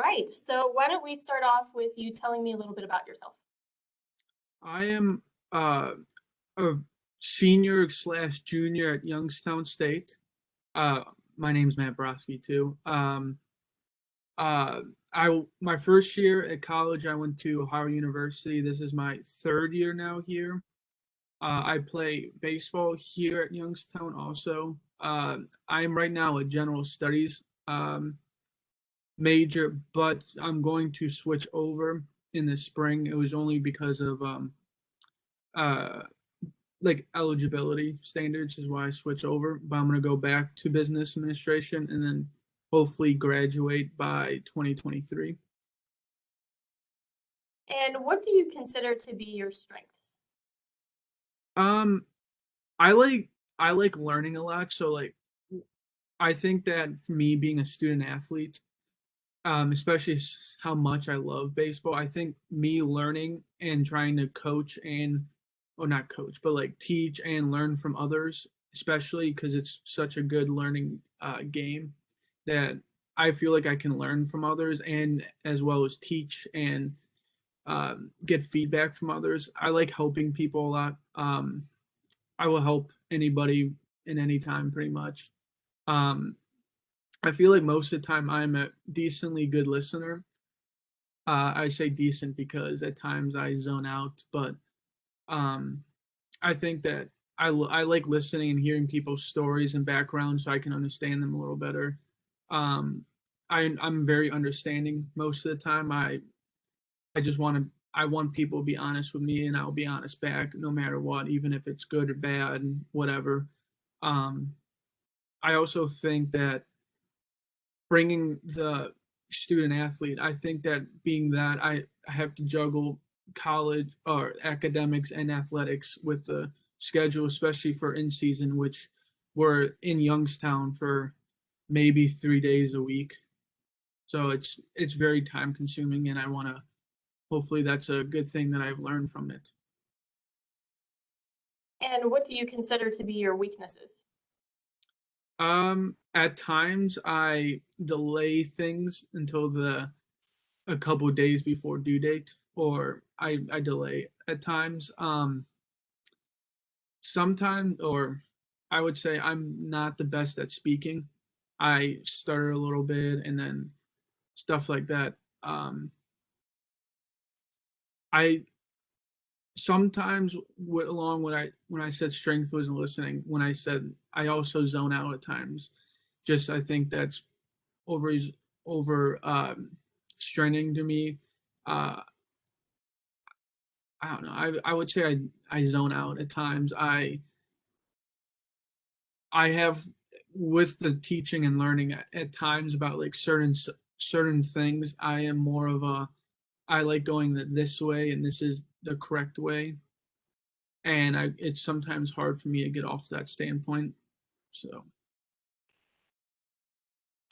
right. So why don't we start off with you telling me a little bit about yourself? I am a senior slash junior at Youngstown State. Uh, my name's Matt Broski too. Uh, my first year at college, I went to Ohio University. This is my third year now here. I play baseball here at Youngstown also. I am right now a general studies major, but I'm going to switch over in the spring. It was only because of uh like eligibility standards is why I switch over. But I'm gonna go back to business administration and then hopefully graduate by 2023. And what do you consider to be your strengths? Um, I like I like learning a lot. So like I think that for me being a student athlete, especially how much I love baseball, I think me learning and trying to coach and or not coach, but like teach and learn from others, especially because it's such a good learning game that I feel like I can learn from others and as well as teach and get feedback from others. I like helping people a lot. I will help anybody in any time, pretty much. Um, I feel like most of the time I'm a decently good listener. I say decent because at times I zone out, but um, I think that I like listening and hearing people's stories and backgrounds so I can understand them a little better. Um, I'm very understanding most of the time. I just I want people to be honest with me and I'll be honest back no matter what, even if it's good or bad and whatever. Um, I also think that bringing the student athlete, I think that being that I have to juggle college or academics and athletics with the schedule, especially for in season, which we're in Youngstown for maybe 3 days a week. So it's very time consuming, and I want to. Hopefully, that's a good thing that I've learned from it. And what do you consider to be your weaknesses? At times I delay things until the a couple of days before due date, or I delay at times. Sometimes, or I would say I'm not the best at speaking. I stutter a little bit and then stuff like that. I sometimes along when I said strength was listening. When I said I also zone out at times. Just I think that's over over straining to me. Uh, I don't know. I would say I zone out at times. I have with the teaching and learning at times about like certain things. I am more of a I like going this way and this is the correct way, and I it's sometimes hard for me to get off that standpoint. So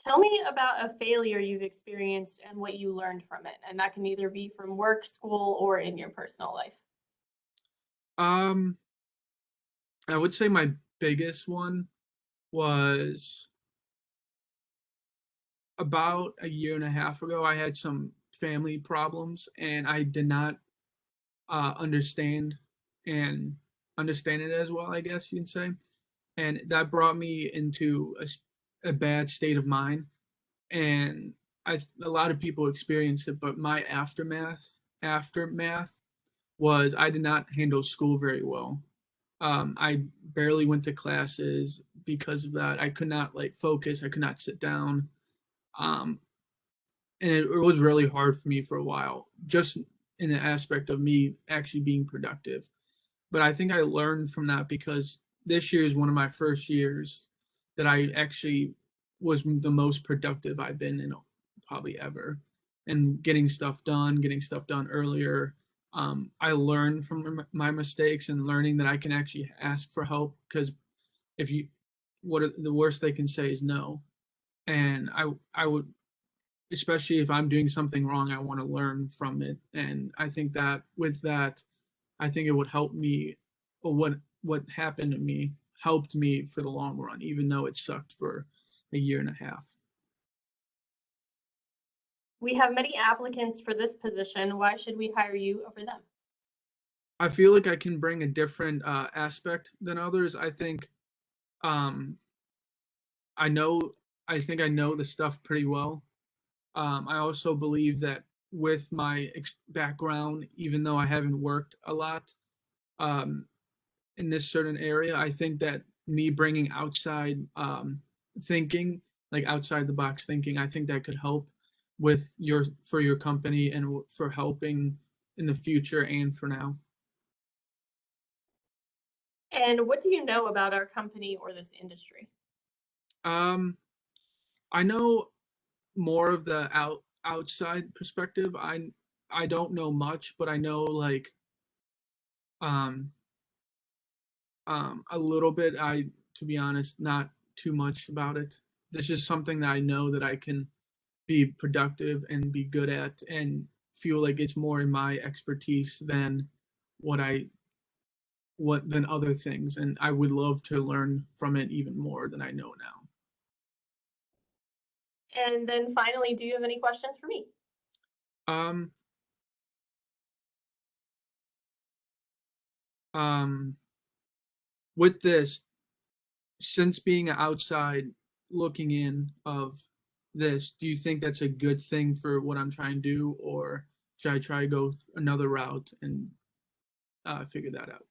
Tell me about a failure you've experienced and what you learned from it. And that can either be from work, school, or in your personal life. um, I would say my biggest one was about a year and a half ago. I had some family problems, and I did not understand and understand it as well, I guess you'd say. And that brought me into a bad state of mind. And a lot of people experienced it, but my aftermath was I did not handle school very well. I barely went to classes because of that. I could not like focus. I could not sit down. Um, and it was really hard for me for a while, just in the aspect of me actually being productive. But I think I learned from that because this year is one of my first years that I actually was the most productive I've been in probably ever. And getting stuff done earlier. I learned from my mistakes and learning that I can actually ask for help because if you, the worst they can say is no. And I would especially if I'm doing something wrong, I want to learn from it. And I think that with that, I think it would help me, or what happened to me helped me for the long run, even though it sucked for a year and a half. We have many applicants for this position. Why should we hire you over them? I feel like I can bring a different aspect than others. Um, I know, I think I know the stuff pretty well. I also believe that with my background, even though I haven't worked a lot um, in this certain area, I think that me bringing outside thinking, like outside the box thinking, I think that could help with your company and for helping in the future and for now. And what do you know about our company or this industry? Um, I know more of the outside perspective. I don't know much, but I know like um a little bit. I to be honest, not too much about it. This is something that I know that I can be productive and be good at and feel like it's more in my expertise than what I what than other things, and I would love to learn from it even more than I know now. And then finally, do you have any questions for me? Um um with this, since being outside looking in of this, do you think that's a good thing for what I'm trying to do, or should I try to go another route and figure that out?